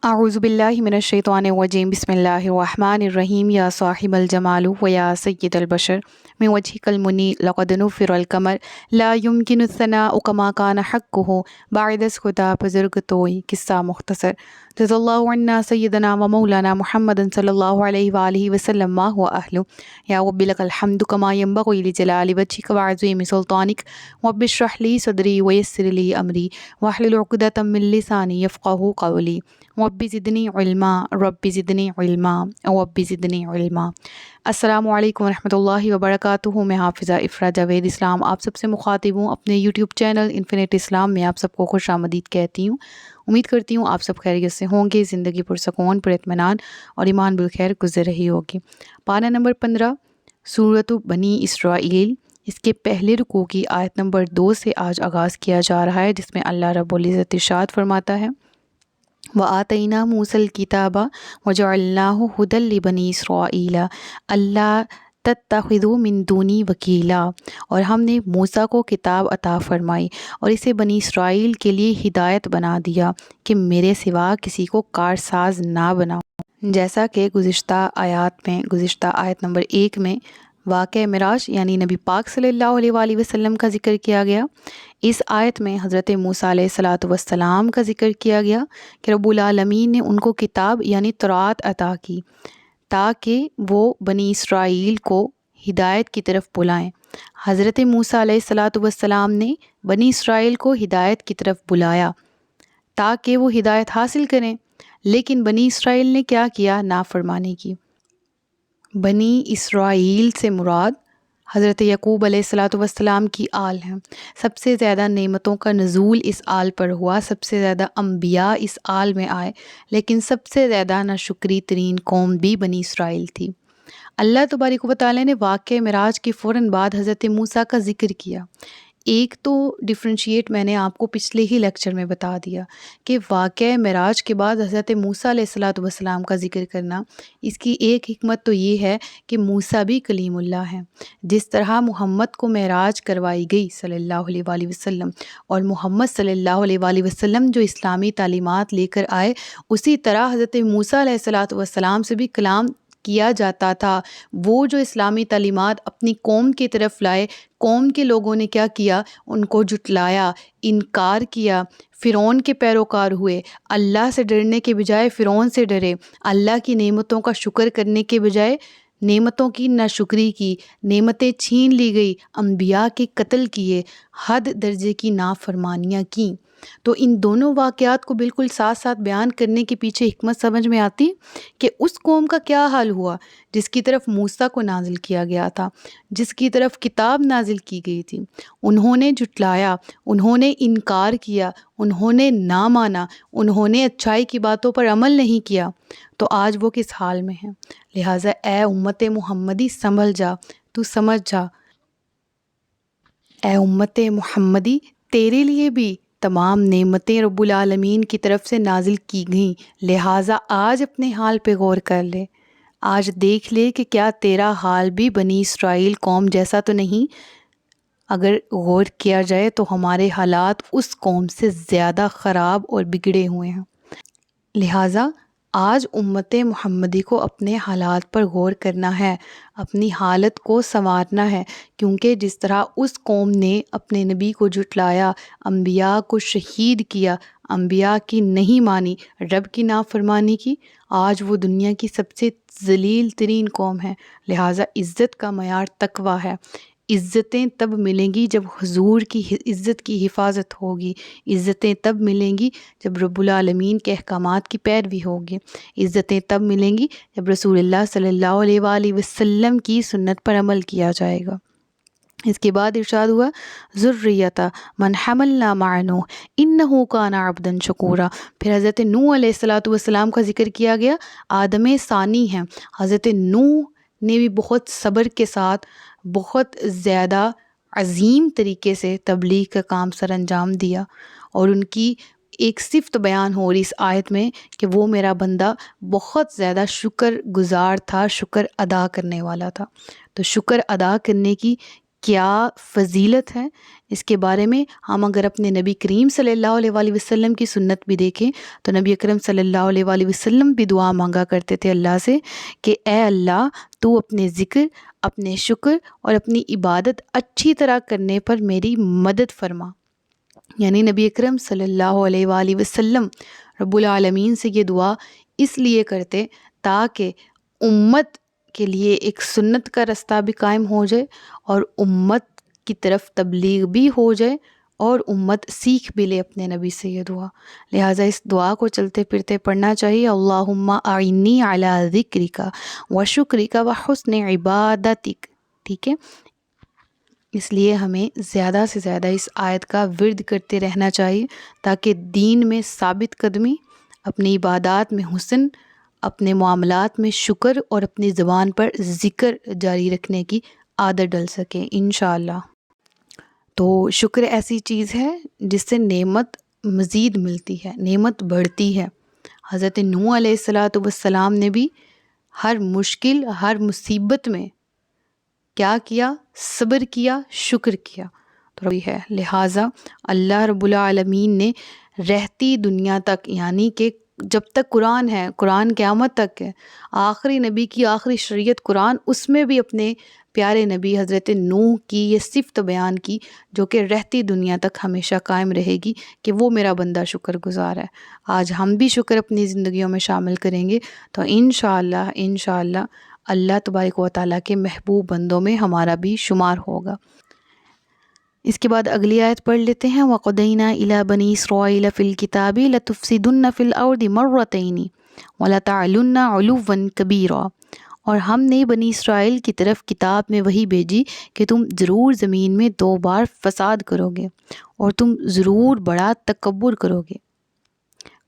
اعوذ باللہ من الشیطان الرجیم بسم اللہ الرحمن الرحیم یا صاحب الجمال و یا سید البشر من وجهک المنی لقد نفر القمر لا يمكن الثناء كما كان حقه بعد از خدا بزرگ توئی قصہ مختصر جزا اللہ عنا سیدنا و مولانا محمد صلی اللہ علیہ وآلہ وسلم ما هو اہلو یا رب لک الحمد کما ينبغی لجلال وجهک وعظیم سلطانک رب اشرح لی صدری ویسر لی امری واحلل عقدۃ من لسانی یفقهوا قولی رب زدنی علما رب زدنی علما رب زدنی علما۔ السلام علیکم ورحمۃ اللہ وبرکاتہ۔ میں حافظہ افرا جاوید اسلام آپ سب سے مخاطب ہوں۔ اپنے یوٹیوب چینل انفینٹ اسلام میں آپ سب کو خوش آمدید کہتی ہوں۔ امید کرتی ہوں آپ سب خیریت سے ہوں گے، زندگی پرسکون، پر اطمینان اور ایمان بالخیر گزر رہی ہوگی۔ پارہ نمبر 15 سورۃ بنی اسرائیل، اس کے پہلے رکوع کی آیت نمبر 2 سے آج آغاز کیا جا رہا ہے، جس میں اللہ رب العزت ارشاد فرماتا ہے وَآتَيْنَا مُوسَى الْكِتَابَ وَجَعَلْنَاهُ هُدًى لِبَنِي إِسْرَائِيلَ أَلَّا تَتَّخِذُوا مِن دُونِي وَكِيلًا، اور ہم نے موسیٰ کو کتاب عطا فرمائی اور اسے بنی اسرائیل کے لیے ہدایت بنا دیا کہ میرے سوا کسی کو کارساز نہ بناؤ۔ جیسا کہ گزشتہ آیت نمبر 1 میں واقعہ معراج یعنی نبی پاک صلی اللہ علیہ وآلہ وسلم کا ذکر کیا گیا، اس آیت میں حضرت موسیٰ علیہ السلام کا ذکر کیا گیا کہ رب العالمین نے ان کو کتاب یعنی تورات عطا کی تاکہ وہ بنی اسرائیل کو ہدایت کی طرف بلائیں۔ حضرت موسیٰ علیہ السلام نے بنی اسرائیل کو ہدایت کی طرف بلایا تاکہ وہ ہدایت حاصل کریں، لیکن بنی اسرائیل نے کیا کیا؟ نافرمانی کی۔ بنی اسرائیل سے مراد حضرت یعقوب علیہ السلام کی آل ہیں۔ سب سے زیادہ نعمتوں کا نزول اس آل پر ہوا، سب سے زیادہ انبیاء اس آل میں آئے، لیکن سب سے زیادہ ناشکری ترین قوم بھی بنی اسرائیل تھی۔ اللہ تبارک و تعالیٰ نے واقعہ معراج کے فوراً بعد حضرت موسیٰ کا ذکر کیا۔ ایک تو ڈفرینشیٹ میں نے آپ کو پچھلے ہی لیکچر میں بتا دیا کہ واقعہ معراج کے بعد حضرت موسیٰ علیہ السلام کا ذکر کرنا، اس کی ایک حکمت تو یہ ہے کہ موسیٰ بھی کلیم اللہ ہیں۔ جس طرح محمد کو معراج کروائی گئی صلی اللہ علیہ وآلہ وسلم، اور محمد صلی اللہ علیہ وآلہ وسلم جو اسلامی تعلیمات لے کر آئے، اسی طرح حضرت موسیٰ علیہ السلام سے بھی کلام کیا جاتا تھا۔ وہ جو اسلامی تعلیمات اپنی قوم کی طرف لائے، قوم کے لوگوں نے کیا کیا؟ ان کو جھٹلایا، انکار کیا، فرعون کے پیروکار ہوئے، اللہ سے ڈرنے کے بجائے فرعون سے ڈرے، اللہ کی نعمتوں کا شکر کرنے کے بجائے نعمتوں کی ناشکری کی، نعمتیں چھین لی گئی، انبیاء کے قتل کیے، حد درجے کی نافرمانیاں کیں۔ تو ان دونوں واقعات کو بالکل ساتھ ساتھ بیان کرنے کے پیچھے حکمت سمجھ میں آتی کہ اس قوم کا کیا حال ہوا جس کی طرف موسیٰ کو نازل کیا گیا تھا، جس کی طرف کتاب نازل کی گئی تھی۔ انہوں نے جھٹلایا، انہوں نے انکار کیا، انہوں نے نہ مانا، انہوں نے اچھائی کی باتوں پر عمل نہیں کیا، تو آج وہ کس حال میں ہیں۔ لہٰذا اے امت محمدی سنبھل جا، تو سمجھ جا، اے امت محمدی تیرے لیے بھی تمام نعمتیں رب العالمین کی طرف سے نازل کی گئیں، لہٰذا آج اپنے حال پہ غور کر لے، آج دیکھ لے کہ کیا تیرا حال بھی بنی اسرائیل قوم جیسا تو نہیں۔ اگر غور کیا جائے تو ہمارے حالات اس قوم سے زیادہ خراب اور بگڑے ہوئے ہیں۔ لہٰذا آج امت محمدی کو اپنے حالات پر غور کرنا ہے، اپنی حالت کو سنوارنا ہے، کیونکہ جس طرح اس قوم نے اپنے نبی کو جھٹلایا، انبیاء کو شہید کیا، انبیاء کی نہیں مانی، رب کی نافرمانی کی، آج وہ دنیا کی سب سے ذلیل ترین قوم ہے۔ لہٰذا عزت کا معیار تقویٰ ہے۔ عزتیں تب ملیں گی جب حضور کی عزت کی حفاظت ہوگی، عزتیں تب ملیں گی جب رب العالمین کے احکامات کی پیروی ہوگی، عزتیں تب ملیں گی جب رسول اللہ صلی اللہ علیہ وآلہ وسلم کی سنت پر عمل کیا جائے گا۔ اس کے بعد ارشاد ہوا ذریۃ من حملنا مع نوح انہ کان عبدا شکورا۔ پھر حضرت نوح علیہ السلام کا ذکر کیا گیا۔ آدم ثانی ہیں، حضرت نوح نے بھی بہت صبر کے ساتھ، بہت زیادہ عظیم طریقے سے تبلیغ کا کام سر انجام دیا، اور ان کی ایک صفت بیان ہو رہی اس آیت میں کہ وہ میرا بندہ بہت زیادہ شکر گزار تھا، شکر ادا کرنے والا تھا۔ تو شکر ادا کرنے کی کیا فضیلت ہے، اس کے بارے میں ہم اگر اپنے نبی کریم صلی اللہ علیہ وآلہ وسلم کی سنت بھی دیکھیں تو نبی اکرم صلی اللہ علیہ وآلہ وسلم بھی دعا مانگا کرتے تھے اللہ سے کہ اے اللہ تو اپنے ذکر، اپنے شکر اور اپنی عبادت اچھی طرح کرنے پر میری مدد فرما۔ یعنی نبی اکرم صلی اللہ علیہ وآلہ وسلم رب العالمین سے یہ دعا اس لیے کرتے تاکہ امت کے لیے ایک سنت کا رستہ بھی قائم ہو جائے اور امت کی طرف تبلیغ بھی ہو جائے اور امت سیکھ بھی لے اپنے نبی سے یہ دعا۔ لہٰذا اس دعا کو چلتے پھرتے پڑھنا چاہیے، اللہم اعنی علی ذکرک و شکرک و حسن عبادتک، ٹھیک ہے۔ اس لیے ہمیں زیادہ سے زیادہ اس آیت کا ورد کرتے رہنا چاہیے تاکہ دین میں ثابت قدمی، اپنی عبادات میں حسن، اپنے معاملات میں شکر اور اپنی زبان پر ذکر جاری رکھنے کی عادت ڈل سکے انشاءاللہ۔ تو شکر ایسی چیز ہے جس سے نعمت مزید ملتی ہے، نعمت بڑھتی ہے۔ حضرت نوح علیہ السلام نے بھی ہر مشکل، ہر مصیبت میں کیا کیا؟ صبر کیا، شکر کیا تو ہے۔ لہٰذا اللہ رب العالمین نے رہتی دنیا تک، یعنی کہ جب تک قرآن ہے، قرآن قیامت تک ہے، آخری نبی کی آخری شریعت قرآن، اس میں بھی اپنے پیارے نبی حضرت نوح کی یہ صفت بیان کی جو کہ رہتی دنیا تک ہمیشہ قائم رہے گی کہ وہ میرا بندہ شکر گزار ہے۔ آج ہم بھی شکر اپنی زندگیوں میں شامل کریں گے تو انشاءاللہ اللہ تبارک و تعالیٰ کے محبوب بندوں میں ہمارا بھی شمار ہوگا۔ اس کے بعد اگلی آیت پڑھ لیتے ہیں، وَقَضَيْنَا إِلَىٰ بَنِي إِسْرَائِيلَ فِي الْكِتَابِ لَتُفْسِدُنَّ فِي الْأَرْضِ مَرَّتَيْنِ وَلَتَعْلُنَّ عُلُوًّا كَبِيرًا۔ اور ہم نے بنی اسرائیل کی طرف کتاب میں وحی بھیجی کہ تم ضرور زمین میں 2 بار فساد کرو گے اور تم ضرور بڑا تکبر کرو گے۔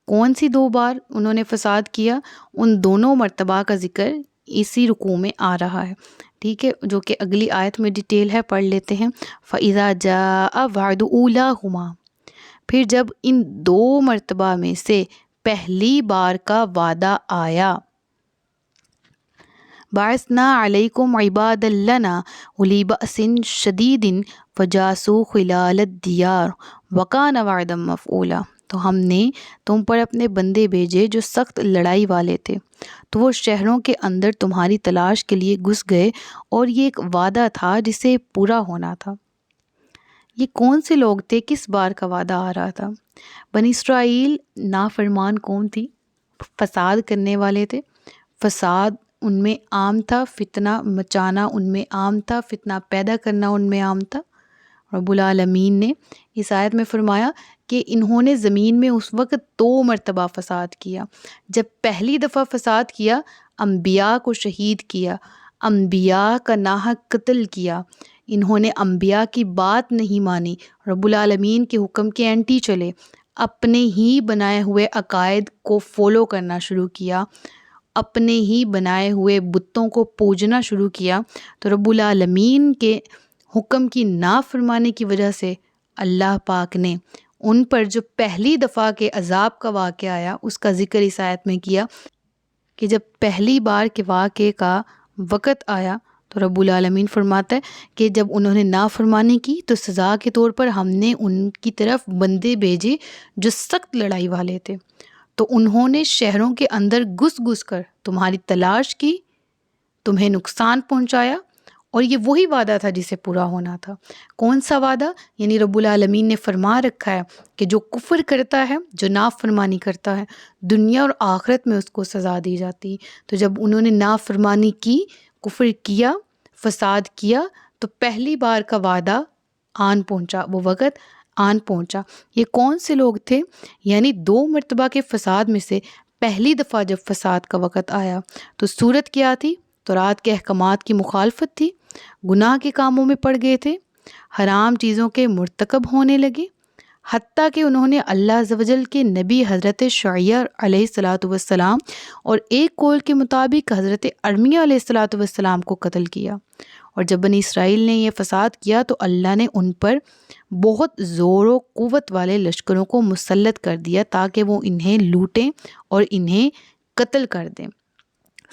کون سی 2 بار انہوں نے فساد کیا؟ ان دونوں مرتبہ کا ذکر اسی رکوع میں آ رہا ہے، ٹھیک ہے، جو کہ اگلی آیت میں ڈیٹیل ہے، پڑھ لیتے ہیں۔ فَإِذَا جَاءَ وَعْدُ أُولَاهُمَا، پھر جب ان 2 مرتبہ میں سے پہلی بار کا وعدہ آیا، بَعَثْنَا عَلَيْكُمْ عِبَادًا لَنَا أُولِي بَأْسٍ شَدِيدٍ فَجَاسُوا خِلَالَ الدِّيَارِ وَكَانَ وَعْدًا مَفْعُولًا، تو ہم نے تم پر اپنے بندے بھیجے جو سخت لڑائی والے تھے، تو وہ شہروں کے اندر تمہاری تلاش کے لیے گھس گئے اور یہ ایک وعدہ تھا جسے پورا ہونا تھا۔ یہ کون سے لوگ تھے؟ کس بار کا وعدہ آ رہا تھا؟ بنی اسرائیل نافرمان قوم تھی، فساد کرنے والے تھے، فساد ان میں عام تھا، فتنہ مچانا ان میں عام تھا، فتنہ پیدا کرنا ان میں عام تھا۔ رب العالمین نے اس آیت میں فرمایا کہ انہوں نے زمین میں اس وقت 2 مرتبہ فساد کیا۔ جب پہلی دفعہ فساد کیا، انبیاء کو شہید کیا، انبیاء کا ناحق قتل کیا، انہوں نے انبیاء کی بات نہیں مانی، رب العالمین کے حکم کے اینٹی چلے، اپنے ہی بنائے ہوئے عقائد کو فالو کرنا شروع کیا، اپنے ہی بنائے ہوئے بتوں کو پوجنا شروع کیا، تو رب العالمین کے حکم کی نافرمانی کی وجہ سے اللہ پاک نے ان پر جو پہلی دفعہ کے عذاب کا واقعہ آیا اس کا ذکر اس آیت میں کیا کہ جب پہلی بار کے واقعے کا وقت آیا تو رب العالمین فرماتا ہے کہ جب انہوں نے نافرمانی کی تو سزا کے طور پر ہم نے ان کی طرف بندے بھیجے جو سخت لڑائی والے تھے، تو انہوں نے شہروں کے اندر گھس کر تمہاری تلاش کی، تمہیں نقصان پہنچایا، اور یہ وہی وعدہ تھا جسے پورا ہونا تھا۔ کون سا وعدہ؟ یعنی رب العالمین نے فرما رکھا ہے کہ جو کفر کرتا ہے، جو نافرمانی کرتا ہے، دنیا اور آخرت میں اس کو سزا دی جاتی ہے۔ تو جب انہوں نے نافرمانی کی، کفر کیا، فساد کیا، تو پہلی بار کا وعدہ آن پہنچا، وہ وقت آن پہنچا۔ یہ کون سے لوگ تھے؟ یعنی 2 مرتبہ کے فساد میں سے پہلی دفعہ جب فساد کا وقت آیا تو صورت کیا تھی؟ تورات کے احکامات کی مخالفت تھی، گناہ کے کاموں میں پڑ گئے تھے، حرام چیزوں کے مرتکب ہونے لگے، حتیٰ کہ انہوں نے اللہ عز و جل کے نبی حضرت شعیب علیہ السلام اور ایک قول کے مطابق حضرت ارمیہ علیہ السلام کو قتل کیا۔ اور جب بنی اسرائیل نے یہ فساد کیا تو اللہ نے ان پر بہت زور و قوت والے لشکروں کو مسلط کر دیا تاکہ وہ انہیں لوٹیں اور انہیں قتل کر دیں،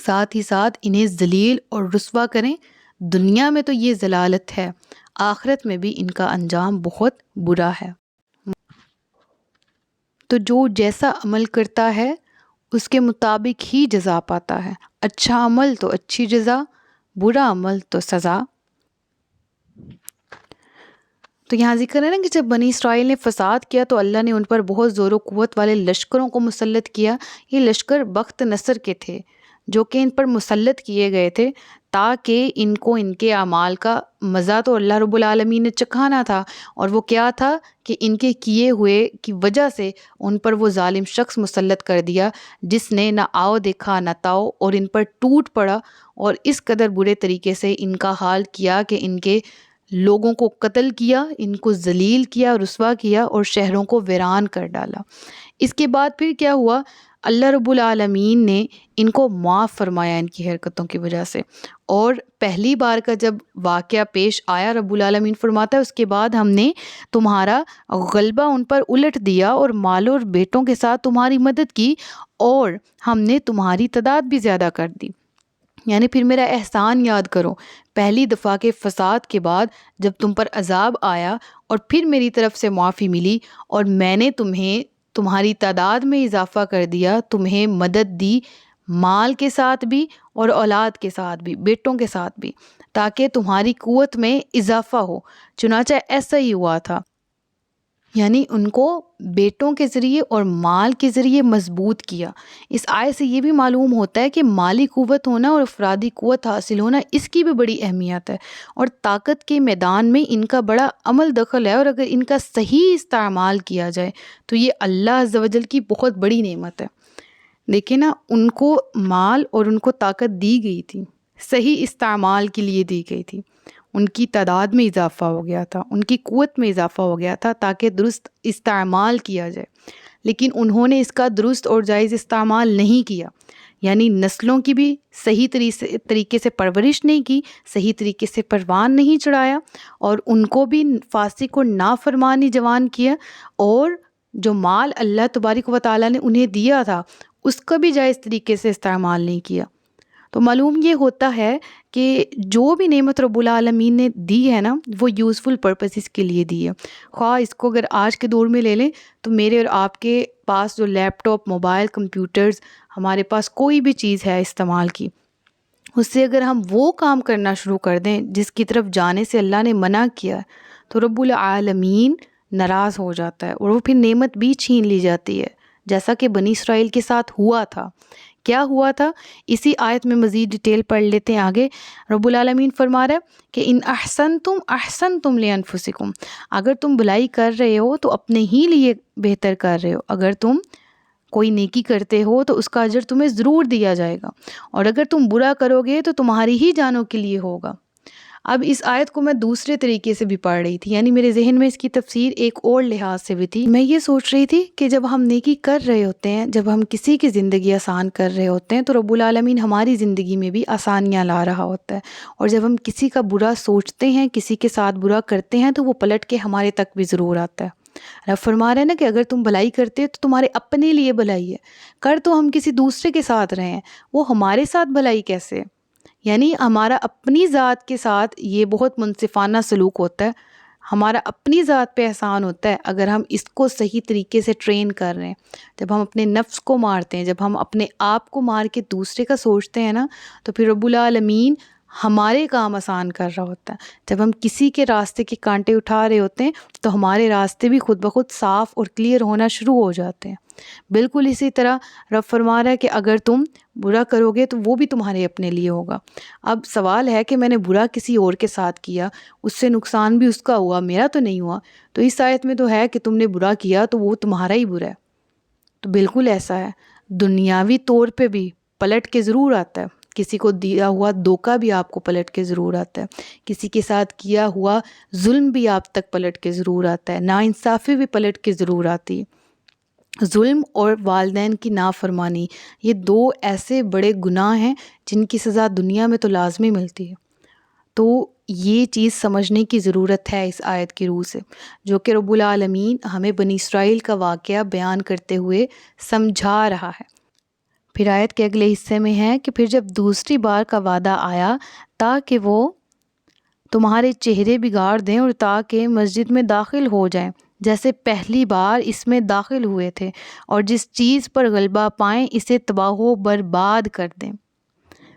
ساتھ ہی ساتھ انہیں ذلیل اور رسوا کریں۔ دنیا میں تو یہ ضلالت ہے، آخرت میں بھی ان کا انجام بہت برا ہے۔ تو جو جیسا عمل کرتا ہے اس کے مطابق ہی جزا پاتا ہے، اچھا عمل تو اچھی جزا، برا عمل تو سزا۔ تو یہاں ذکر ہے نا کہ جب بنی اسرائیل نے فساد کیا تو اللہ نے ان پر بہت زور و قوت والے لشکروں کو مسلط کیا۔ یہ لشکر بخت نصر کے تھے جو کہ ان پر مسلط کیے گئے تھے تاکہ ان کو ان کے اعمال کا مزہ تو اللہ رب العالمین نے چکھانا تھا، اور وہ کیا تھا کہ ان کے کیے ہوئے کی وجہ سے ان پر وہ ظالم شخص مسلط کر دیا جس نے نہ آؤ دیکھا نہ تاؤ، اور ان پر ٹوٹ پڑا اور اس قدر برے طریقے سے ان کا حال کیا کہ ان کے لوگوں کو قتل کیا، ان کو ذلیل کیا، رسوا کیا اور شہروں کو ویران کر ڈالا۔ اس کے بعد پھر کیا ہوا؟ اللہ رب العالمین نے ان کو معاف فرمایا ان کی حرکتوں کی وجہ سے، اور پہلی بار کا جب واقعہ پیش آیا رب العالمین فرماتا ہے اس کے بعد ہم نے تمہارا غلبہ ان پر الٹ دیا اور مالوں اور بیٹوں کے ساتھ تمہاری مدد کی، اور ہم نے تمہاری تعداد بھی زیادہ کر دی۔ یعنی پھر میرا احسان یاد کرو، پہلی دفعہ کے فساد کے بعد جب تم پر عذاب آیا اور پھر میری طرف سے معافی ملی اور میں نے تمہاری تعداد میں اضافہ کر دیا، تمہیں مدد دی مال کے ساتھ بھی اور اولاد کے ساتھ بھی، بیٹوں کے ساتھ بھی، تاکہ تمہاری قوت میں اضافہ ہو۔ چنانچہ ایسا ہی ہوا تھا، یعنی ان کو بیٹوں کے ذریعے اور مال کے ذریعے مضبوط کیا۔ اس آیت سے یہ بھی معلوم ہوتا ہے کہ مالی قوت ہونا اور افرادی قوت حاصل ہونا اس کی بھی بڑی اہمیت ہے، اور طاقت کے میدان میں ان کا بڑا عمل دخل ہے، اور اگر ان کا صحیح استعمال کیا جائے تو یہ اللہ عز و جل کی بہت بڑی نعمت ہے۔ دیکھیں نا، ان کو مال اور ان کو طاقت دی گئی تھی، صحیح استعمال کے لیے دی گئی تھی، ان کی تعداد میں اضافہ ہو گیا تھا، ان کی قوت میں اضافہ ہو گیا تھا تاکہ درست استعمال کیا جائے، لیکن انہوں نے اس کا درست اور جائز استعمال نہیں کیا، یعنی نسلوں کی بھی صحیح طریقے سے پرورش نہیں کی، صحیح طریقے سے پروان نہیں چڑھایا، اور ان کو بھی فاسق اور نافرمانی جوان کیا، اور جو مال اللہ تبارک و تعالیٰ نے انہیں دیا تھا اس کا بھی جائز طریقے سے استعمال نہیں کیا۔ تو معلوم یہ ہوتا ہے کہ جو بھی نعمت رب العالمین نے دی ہے نا وہ یوزفل پرپسز کے لیے دی ہے۔ خواہ اس کو اگر آج کے دور میں لے لیں تو میرے اور آپ کے پاس جو لیپ ٹاپ، موبائل، کمپیوٹرز، ہمارے پاس کوئی بھی چیز ہے استعمال کی، اس سے اگر ہم وہ کام کرنا شروع کر دیں جس کی طرف جانے سے اللہ نے منع کیا تو رب العالمین ناراض ہو جاتا ہے اور وہ پھر نعمت بھی چھین لی جاتی ہے، جیسا کہ بنی اسرائیل کے ساتھ ہوا تھا۔ کیا ہوا تھا؟ اسی آیت میں مزید ڈیٹیل پڑھ لیتے ہیں آگے۔ رب العالمین فرما رہا ہے کہ ان احسنتم احسنتم لانفسکم، اگر تم بھلائی کر رہے ہو تو اپنے ہی لیے بہتر کر رہے ہو، اگر تم کوئی نیکی کرتے ہو تو اس کا اجر تمہیں ضرور دیا جائے گا، اور اگر تم برا کرو گے تو تمہاری ہی جانوں کے لیے ہوگا۔ اب اس آیت کو میں دوسرے طریقے سے بھی پڑھ رہی تھی، یعنی میرے ذہن میں اس کی تفسیر ایک اور لحاظ سے بھی تھی۔ میں یہ سوچ رہی تھی کہ جب ہم نیکی کر رہے ہوتے ہیں، جب ہم کسی کی زندگی آسان کر رہے ہوتے ہیں تو رب العالمین ہماری زندگی میں بھی آسانیاں لا رہا ہوتا ہے، اور جب ہم کسی کا برا سوچتے ہیں، کسی کے ساتھ برا کرتے ہیں تو وہ پلٹ کے ہمارے تک بھی ضرور آتا ہے۔ رب فرما رہے ہیں نا کہ اگر تم بھلائی کرتے ہو تو تمہارے اپنے لیے بھلائی ہے، کر تو ہم کسی دوسرے کے ساتھ رہے ہیں، وہ ہمارے ساتھ بھلائی کیسے؟ یعنی ہمارا اپنی ذات کے ساتھ یہ بہت منصفانہ سلوک ہوتا ہے، ہمارا اپنی ذات پہ احسان ہوتا ہے اگر ہم اس کو صحیح طریقے سے ٹرین کر رہے ہیں۔ جب ہم اپنے نفس کو مارتے ہیں، جب ہم اپنے آپ کو مار کے دوسرے کا سوچتے ہیں نا، تو پھر رب العالمین ہمارے کام آسان کر رہا ہوتا ہے۔ جب ہم کسی کے راستے کے کانٹے اٹھا رہے ہوتے ہیں تو ہمارے راستے بھی خود بخود صاف اور کلیئر ہونا شروع ہو جاتے ہیں۔ بالکل اسی طرح رب فرما رہا ہے کہ اگر تم برا کرو گے تو وہ بھی تمہارے اپنے لیے ہوگا۔ اب سوال ہے کہ میں نے برا کسی اور کے ساتھ کیا، اس سے نقصان بھی اس کا ہوا، میرا تو نہیں ہوا، تو اس آیت میں تو ہے کہ تم نے برا کیا تو وہ تمہارا ہی برا ہے۔ تو بالکل ایسا ہے، دنیاوی طور پہ بھی پلٹ کے ضرور آتا ہے، کسی کو دیا ہوا دھوکہ بھی آپ کو پلٹ کے ضرور آتا ہے، کسی کے ساتھ کیا ہوا ظلم بھی آپ تک پلٹ کے ضرور آتا ہے، ناانصافی بھی پلٹ کے ضرور آتی ہے۔ ظلم اور والدین کی نافرمانی، یہ دو ایسے بڑے گناہ ہیں جن کی سزا دنیا میں تو لازمی ملتی ہے۔ تو یہ چیز سمجھنے کی ضرورت ہے اس آیت کی روح سے، جو کہ رب العالمین ہمیں بنی اسرائیل کا واقعہ بیان کرتے ہوئے سمجھا رہا ہے۔ پھر آیت کے اگلے حصے میں ہے کہ پھر جب دوسری بار کا وعدہ آیا تاکہ وہ تمہارے چہرے بگاڑ دیں اور تاکہ مسجد میں داخل ہو جائیں جیسے پہلی بار اس میں داخل ہوئے تھے، اور جس چیز پر غلبہ پائیں اسے تباہ و برباد کر دیں۔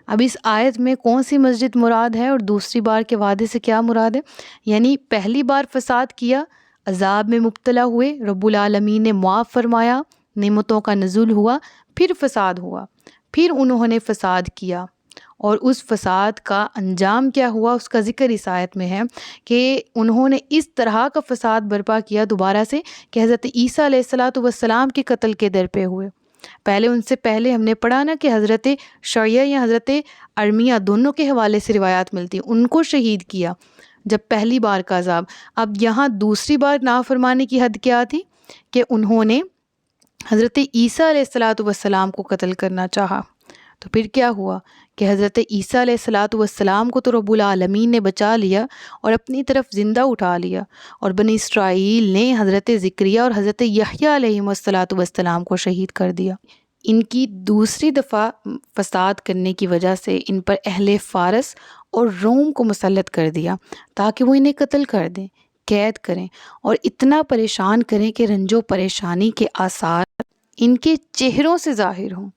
اب اس آیت میں کون سی مسجد مراد ہے اور دوسری بار کے وعدے سے کیا مراد ہے؟ یعنی پہلی بار فساد کیا، عذاب میں مبتلا ہوئے، رب العالمین نے معاف فرمایا، نعمتوں کا نزول ہوا، پھر فساد ہوا، پھر انہوں نے فساد کیا، اور اس فساد کا انجام کیا ہوا اس کا ذکر اس آیت میں ہے کہ انہوں نے اس طرح کا فساد برپا کیا دوبارہ سے کہ حضرت عیسیٰ علیہ السلام کے قتل کے در پہ ہوئے۔ پہلے ان سے پہلے ہم نے پڑھا نا کہ حضرت شعیہ یا حضرت ارمیہ دونوں کے حوالے سے روایات ملتی، ان کو شہید کیا جب پہلی بار کا عذاب۔ اب یہاں دوسری بار نافرمانی کی حد کیا تھی کہ انہوں نے حضرت عیسیٰ علیہ السلام کو قتل کرنا چاہا، تو پھر کیا ہوا کہ حضرت عیسیٰ علیہ السلام کو تو رب العالمین نے بچا لیا اور اپنی طرف زندہ اٹھا لیا، اور بنی اسرائیل نے حضرت زکریا اور حضرت یحییٰ علیہ السلام کو شہید کر دیا۔ ان کی دوسری دفعہ فساد کرنے کی وجہ سے ان پر اہل فارس اور روم کو مسلط کر دیا تاکہ وہ انہیں قتل کر دیں، قید کریں اور اتنا پریشان کریں کہ رنج و پریشانی کے آثار ان کے چہروں سے ظاہر ہوں۔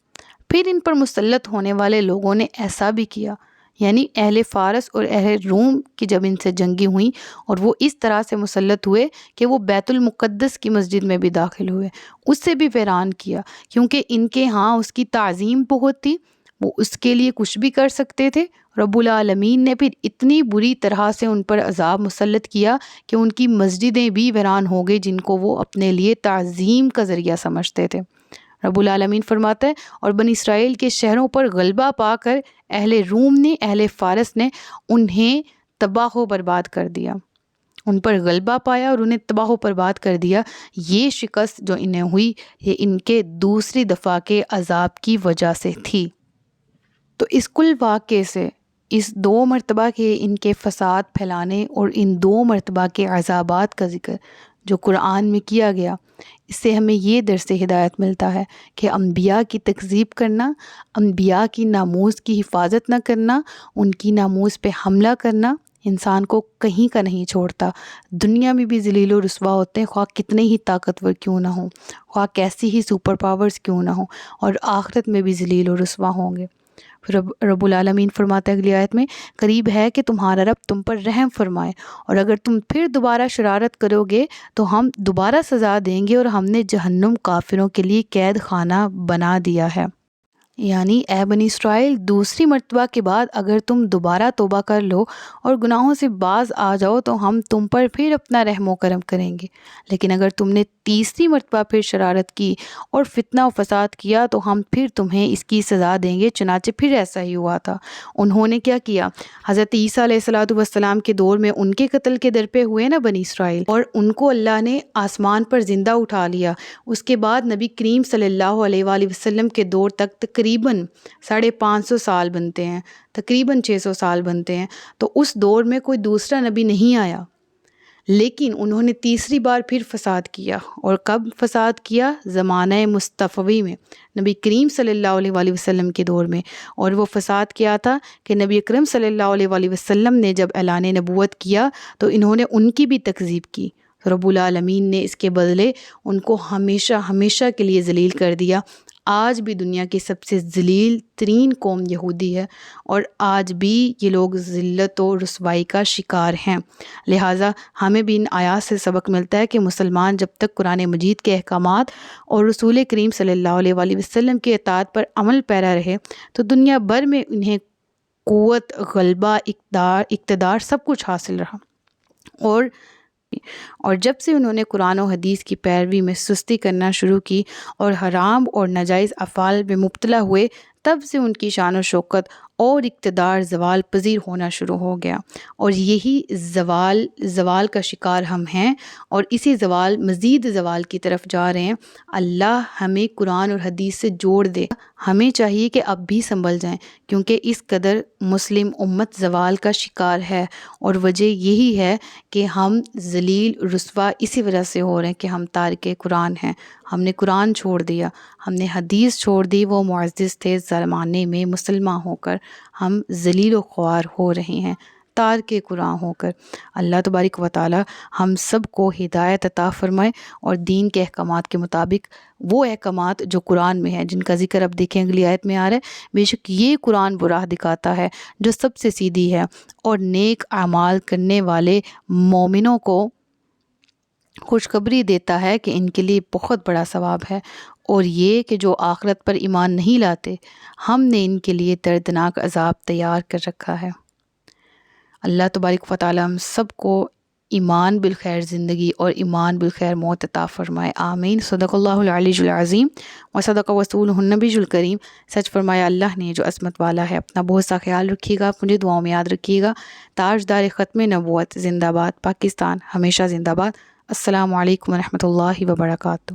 پھر ان پر مسلط ہونے والے لوگوں نے ایسا بھی کیا، یعنی اہل فارس اور اہل روم کی جب ان سے جنگیں ہوئیں اور وہ اس طرح سے مسلط ہوئے کہ وہ بیت المقدس کی مسجد میں بھی داخل ہوئے، اس سے بھی ویران کیا، کیونکہ ان کے ہاں اس کی تعظیم بہت تھی، وہ اس کے لیے کچھ بھی کر سکتے تھے۔ رب العالمین نے پھر اتنی بری طرح سے ان پر عذاب مسلط کیا کہ ان کی مسجدیں بھی ویران ہو گئی جن کو وہ اپنے لیے تعظیم کا ذریعہ سمجھتے تھے۔ رب العالمین فرماتا ہے اور بنی اسرائیل کے شہروں پر غلبہ پا کر اہل روم نے، اہل فارس نے انہیں تباہ و برباد کر دیا، ان پر غلبہ پایا اور انہیں تباہ و برباد کر دیا۔ یہ شکست جو انہیں ہوئی یہ ان کے دوسری دفعہ کے عذاب کی وجہ سے تھی۔ تو اس کل واقعے سے، اس 2 مرتبہ کے ان کے فساد پھیلانے اور ان 2 مرتبہ کے عذابات کا ذکر جو قرآن میں کیا گیا، اس سے ہمیں یہ درس ہدایت ملتا ہے کہ انبیاء کی تکذیب کرنا، انبیاء کی ناموس کی حفاظت نہ کرنا، ان کی ناموس پہ حملہ کرنا انسان کو کہیں کا نہیں چھوڑتا۔ دنیا میں بھی ذلیل و رسوا ہوتے ہیں، خواہ کتنے ہی طاقتور کیوں نہ ہوں، خواہ کیسی ہی سپر پاورز کیوں نہ ہوں، اور آخرت میں بھی ذلیل و رسوا ہوں گے۔ رب العالمین فرماتا ہے اگلی آیت میں، قریب ہے کہ تمہارا رب تم پر رحم فرمائے، اور اگر تم پھر دوبارہ شرارت کرو گے تو ہم دوبارہ سزا دیں گے، اور ہم نے جہنم کافروں کے لیے قید خانہ بنا دیا ہے۔ یعنی اے بنی اسرائیل، دوسری مرتبہ کے بعد اگر تم دوبارہ توبہ کر لو اور گناہوں سے باز آ جاؤ تو ہم تم پر پھر اپنا رحم و کرم کریں گے، لیکن اگر تم نے تیسری مرتبہ پھر شرارت کی اور فتنہ و فساد کیا تو ہم پھر تمہیں اس کی سزا دیں گے۔ چنانچہ پھر ایسا ہی ہوا تھا۔ انہوں نے کیا کیا؟ حضرت عیسیٰ علیہ السلام کے دور میں ان کے قتل کے در پہ ہوئے نا بنی اسرائیل، اور ان کو اللہ نے آسمان پر زندہ اٹھا لیا۔ اس کے بعد نبی کریم صلی اللہ علیہ وآلہ وسلم کے دور تک تقریباً 550 سال بنتے ہیں، تقریباً 600 سال بنتے ہیں، تو اس دور میں کوئی دوسرا نبی نہیں آیا، لیکن انہوں نے تیسری بار پھر فساد کیا۔ اور کب فساد کیا؟ زمانہ مصطفی میں، نبی کریم صلی اللہ علیہ وآلہ وسلم کے دور میں۔ اور وہ فساد کیا تھا کہ نبی اکرم صلی اللہ علیہ وآلہ وسلم نے جب اعلان نبوت کیا تو انہوں نے ان کی بھی تکذیب کی، رب العالمین نے اس کے بدلے ان کو ہمیشہ ہمیشہ کے لیے ذلیل کر دیا۔ آج بھی دنیا کی سب سے ذلیل ترین قوم یہودی ہے، اور آج بھی یہ لوگ ذلت و رسوائی کا شکار ہیں۔ لہٰذا ہمیں بھی ان آیات سے سبق ملتا ہے کہ مسلمان جب تک قرآن مجید کے احکامات اور رسول کریم صلی اللہ علیہ وآلہ وسلم کی اطاعت پر عمل پیرا رہے تو دنیا بھر میں انہیں قوت، غلبہ، اقتدار سب کچھ حاصل رہا، اور جب سے انہوں نے قرآن و حدیث کی پیروی میں سستی کرنا شروع کی اور حرام اور ناجائز افعال میں مبتلا ہوئے، تب سے ان کی شان و شوکت اور اقتدار زوال پذیر ہونا شروع ہو گیا، اور یہی زوال کا شکار ہم ہیں، اور اسی مزید زوال کی طرف جا رہے ہیں۔ اللہ ہمیں قرآن اور حدیث سے جوڑ دے۔ ہمیں چاہیے کہ اب بھی سنبھل جائیں، کیونکہ اس قدر مسلم امت زوال کا شکار ہے، اور وجہ یہی ہے کہ ہم ذلیل رسوا اسی وجہ سے ہو رہے ہیں کہ ہم تارک قرآن ہیں، ہم نے قرآن چھوڑ دیا، ہم نے حدیث چھوڑ دی۔ وہ معزز تھے زمانے میں، مسلمان ہو کر ہم ذلیل و خوار ہو رہے ہیں۔ تارک قرآن ہو کر۔ اللہ تبارک و تعالی ہم سب کو ہدایت عطا فرمائے اور دین کے احکامات کے مطابق وہ احکامات جو قرآن میں ہیں، جن کا ذکر اب دیکھیں اگلی آیت میں آ رہا ہے، بے شک یہ قرآن وہ راہ دکھاتا ہے جو سب سے سیدھی ہے اور نیک اعمال کرنے والے مومنوں کو خوشخبری دیتا ہے کہ ان کے لیے بہت بڑا ثواب ہے، اور یہ کہ جو آخرت پر ایمان نہیں لاتے ہم نے ان کے لیے دردناک عذاب تیار کر رکھا ہے۔ اللہ تبارک و تعالی ہم سب کو ایمان بالخیر زندگی اور ایمان بالخیر موت عطا فرمائے، آمین۔ صدق اللہ العلی العظیم و صدق رسولہ النبی الکریم۔ سچ فرمایا اللہ نے جو عظمت والا ہے۔ اپنا بہت سا خیال رکھیے گا، مجھے دعاؤں میں یاد رکھیے گا۔ تاجدار ختم نبوت زندہ باد، پاکستان ہمیشہ زندہ باد۔ السلام علیکم ورحمۃ اللہ وبرکاتہ۔